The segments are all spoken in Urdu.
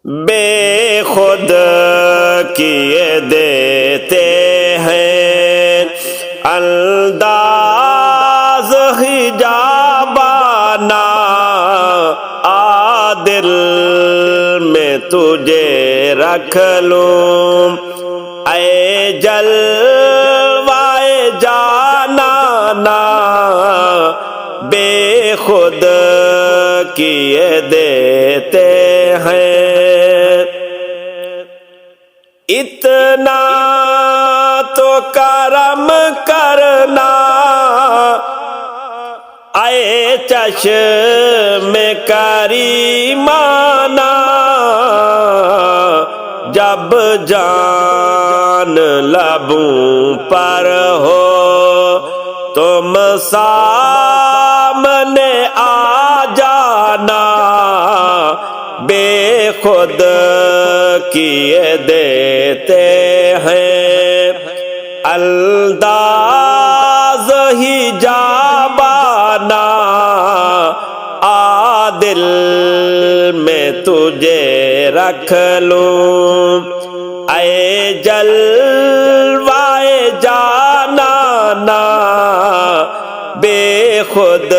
بے خود کیے دیتے ہیں انداز حجابانہ، عادل میں تجھے رکھ لوں اے جلوائے جانانا، بے خود کیے دیتے ہیں۔ اتنا تو کرم کرنا اے چشم کریمانہ، جب جان لبوں پر ہو تم سامنے آ جانا، بے خود کیے دیتے ہیں انداز حجابانہ، عادل میں تجھے رکھ لوں اے جلوائے جانانا، بے خود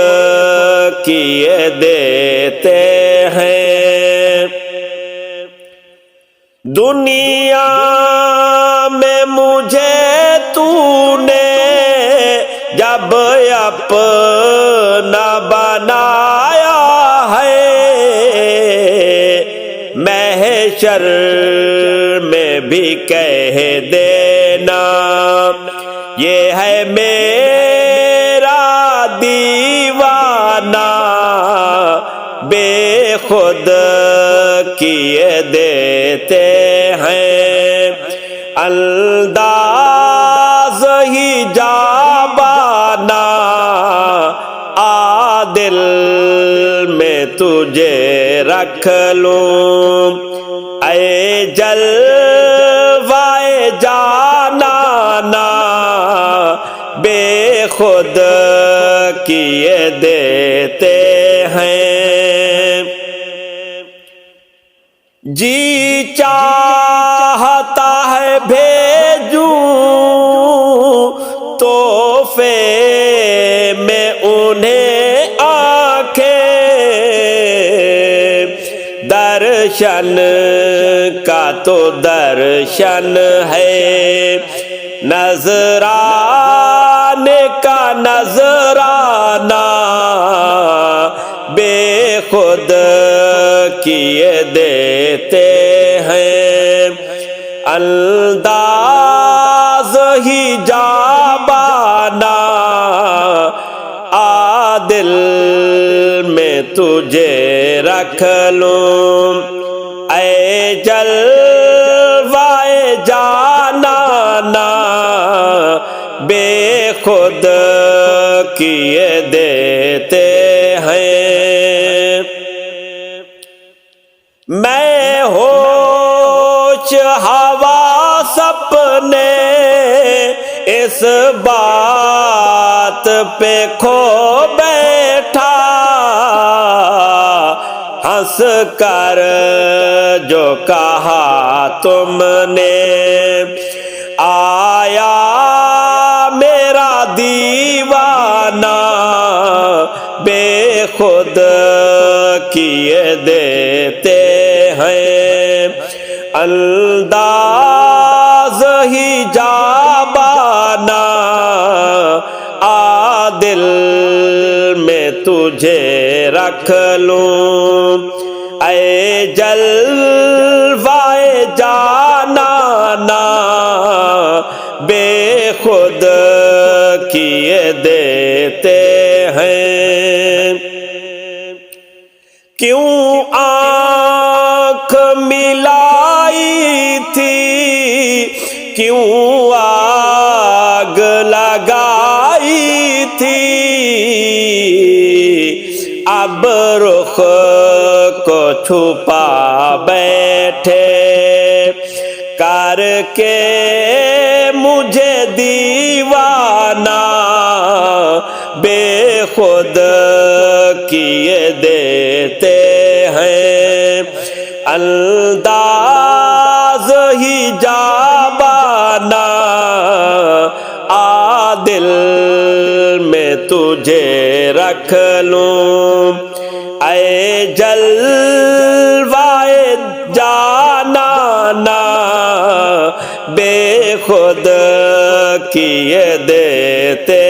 کیے دیتے ہیں۔ دنیا میں مجھے تو نے جب اپنا بنایا ہے، محشر میں بھی کہہ دینا یہ ہے میرا دیوانہ، بے خود کیے دیتے ہیں انداز حجابانہ، عادل میں تجھے رکھ لوں اے جلوائے جانانا، بے خود کیے دیتے ہیں۔ جی چاہتا ہے بھیجوں تحفے میں انہیں آنکھیں، درشن کا تو درشن ہے، نذرانے کا نذرانہ، بے خود کیے دیتے ہیں انداز حجابانہ، عادل میں تجھے رکھ لوں اے جلوائے جانانا، بے خود کیے دیتے ہیں۔ میں ہوش حواس اپنے اس بات پہ کھو بیٹھا، ہنس کر جو کہا تم نے آیا میرا دیوانہ، بے خود کیے دیتے ہیں انداز حجابانہ، عادل میں تجھے رکھ لوں اے جلوائے جانانا، بے خود کیے دیتے ہیں۔ کیوں آنکھ ملائی تھی، کیوں آگ لگائی تھی، اب رخ کو چھپا بیٹھے کر کے مجھے دیوانہ، بے خود کیے دیتے ہیں انداز ہی جابانا عادل میں تجھے رکھ لوں، اے جلوائے جانانا بے خود کیے دیتے